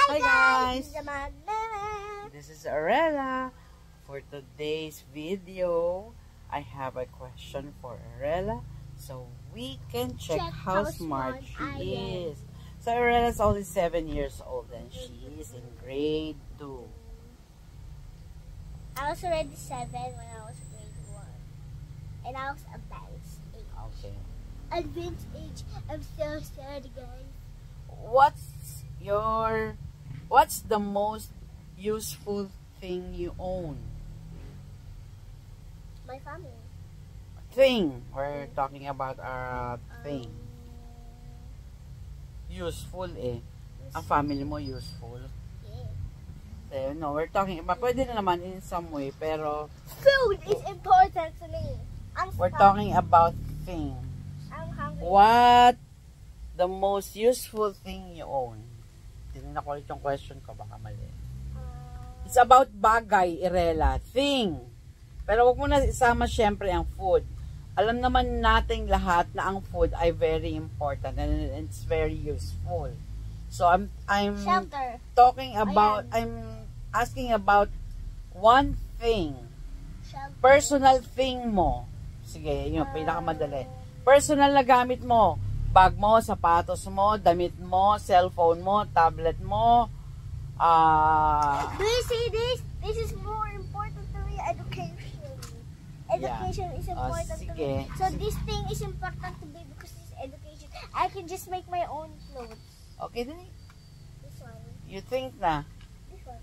Hi guys! This is Amanda. This is Arella. For today's video, I have a question for Arella so we can check how smart she is. So Arella is only 7 years old and she is in grade 2. I was already 7 when I was grade 1. And I was advanced age. Okay. Advanced age. I'm so sad, guys. What's the most useful thing you own? My family. Thing. We're talking about our thing. Useful eh. Ang family mo useful. Yeah. So, no, we're talking about, pwede na naman in some way, pero Food is important to me. we're talking about thing. I'm hungry. What the most useful thing you own? Tinignan ko ulit yung question ko, baka mali. It's about bagay, Irela. Thing. Pero wag mo na isama syempre ang food. Alam naman nating lahat na ang food ay very important and it's very useful. So I'm Shelter. talking about, I'm asking about one thing. Shelter. Personal thing mo. Sige, yun, pinakamadali. Personal na gamit mo. Bag mo, sapatos mo, damit mo, cellphone mo, tablet mo. Do you see this? This is more important to me. Education. Education is important to me. So this thing is important to me because it's education. I can just make my own clothes. Okay, then. This one. You think na? This one.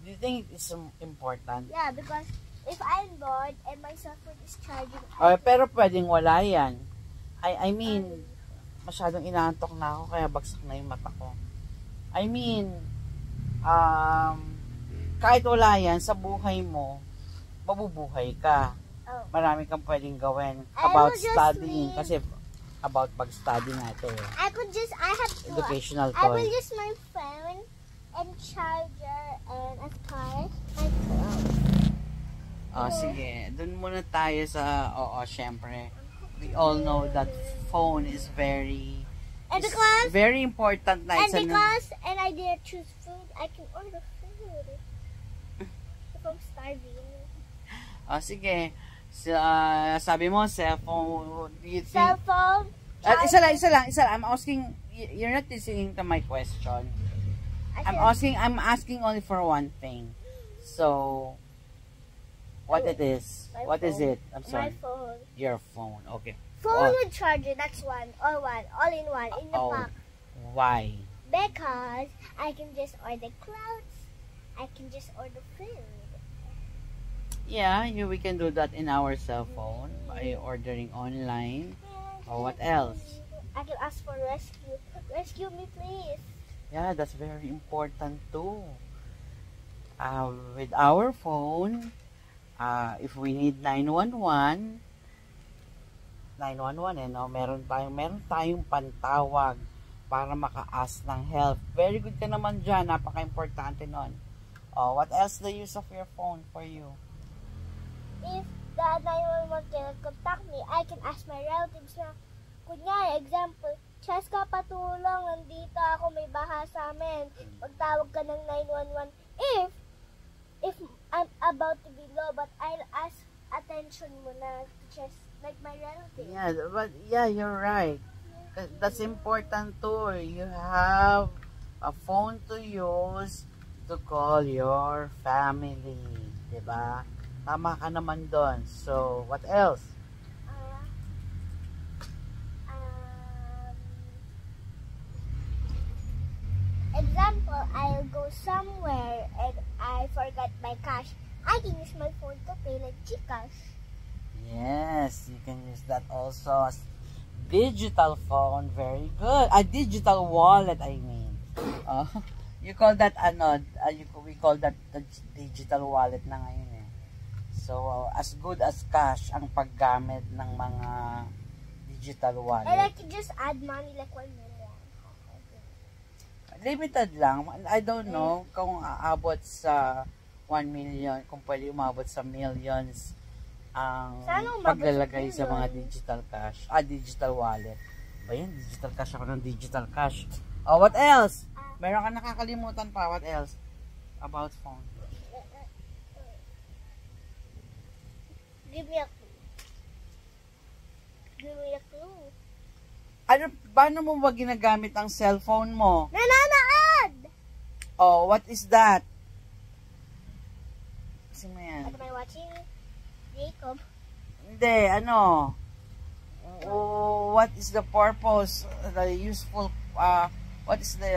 Do you think it's important? Yeah, because if I'm bored and my cell phone is charging. Okay, pero pwedeng wala yan. I mean, masyadong inaantok na ako kaya bagsak na yung mata ko. I mean, kahit wala yan sa buhay mo, mabubuhay ka. Oh. Marami kang pwedeng gawin I about will just studying. mean- Kasi about pag-study nga ito eh. I have to. Educational I will toy. use my phone and charger and a car. My clothes. Sige. Doon muna tayo sa, syempre. We all know that phone is very And because very important na and I didn't choose food, I can order food. If I'm starving. Sige. Sabi mo, cellphone. Do you think... Cell phone. Isa lang. I'm asking, you're not listening to my question. I'm asking only for one thing. So, what it is? What is it? I'm sorry. My phone. Your phone. Okay. Phone with charger, that's one. All in one, in the pack. Why? Because I can just order clothes. I can just order food. Yeah, we can do that in our cell phone by ordering online. Or what else? I can ask for rescue. Rescue me, please. Yeah, that's very important too. With our phone, if we need 911, meron tayong pantawag para maka-ask ng help. Very good ka naman dyan, napaka-importante nun. What else the use of your phone for you? If the 911 cannot contact me, I can ask my relatives na, kunyari, example, Cheska, patulong, nandito ako, may baha sa amin. Magtawag ka ng 911. If I'm about to be low, but I'll ask attention mo na, just like my relatives. Yeah, but yeah, you're right. That's important too. You have a phone to use to call your family, diba? Tama ka naman doon. So, what else? Example, I'll go somewhere and I forgot my cash. I can use my phone to pay like GCash. Yes, you can use that also as digital phone. Very good. A digital wallet, I mean. You call that we call that the digital wallet na ngayon eh. So, as good as cash ang paggamit ng mga digital wallet. And I can just add money like 1 million. Limited lang. I don't know kung aabot sa 1 million, kung pwede umabot sa millions ang paglalagay sa mga digital cash, digital wallet. Ba yan, digital cash ako ng digital cash. What else? Meron ka nakakalimutan pa. What else? About phone. Give me a clue. Give me a clue. Ano, paano mo ba ginagamit ang cellphone mo? Nanonood! Oh, what is that? Kasi mo yan. What am I watching? Jacob. Hindi, ano? Oh, what is the purpose? The useful, what is the,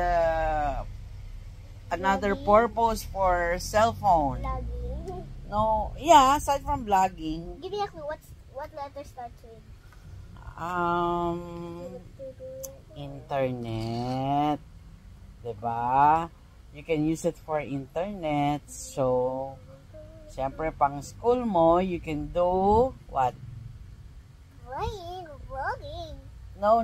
another Vlogging. purpose for cellphone? Vlogging. No, yeah, aside from vlogging, Give me a clue. What letter starts with? Internet. Diba? You can use it for internet. So, syempre, pang school mo, you can do, what? Vlogging. No.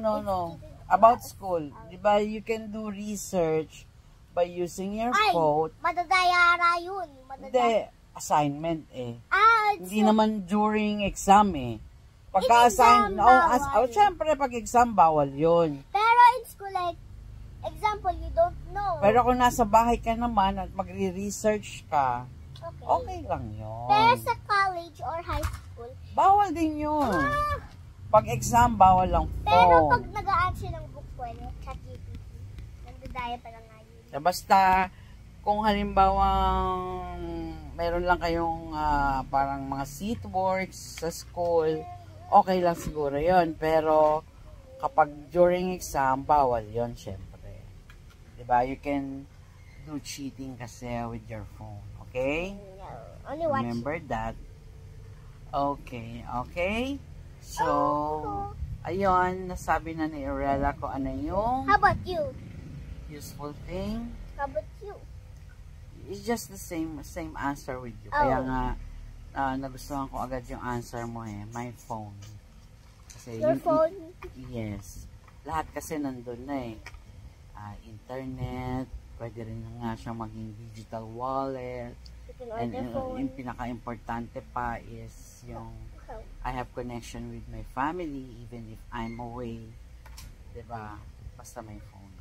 About school. Diba, you can do research by using your phone. Madadayara yun. Hindi, assignment eh. It's Hindi naman during exam eh. Pagka-assign, In exam, bawal. syempre pag exam, bawal yun. Pero in school, like, example, you don't know. Pero kung nasa bahay ka naman at magre-research ka, okay. okay lang yun. Pero sa college or high school, Bawal din yun. Pag exam, bawal lang pero pag phone. nag-a-answer ng book ko, ChatGPT, nagdadaya pa lang nga yun. Basta, kung halimbawa meron lang kayong parang mga seat works sa school, okay lang siguro yun. Pero, kapag during exam, bawal yun, syempre. Diba? You can do cheating kasi with your phone. Okay? No, only watch. Remember that. Okay. So, ayun, nasabi na ni Irela kung ano yung How about you? useful thing. How about you? It's just the same answer with you. Oh. Kaya nga, nagustuhan ko agad yung answer mo eh. My phone. Kasi Your phone? Yes. Lahat kasi nandun na eh. Internet, pwede rin nga siya maging digital wallet. You can And order phone. yung pinaka-importante pa is yung I have connection with my family even if I'm away. Diba? Basta may phone.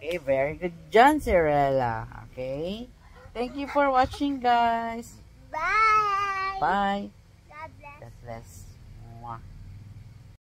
Okay, very good dyan, Cirella. Okay? Thank you for watching, guys. Bye! Bye. God bless. God bless.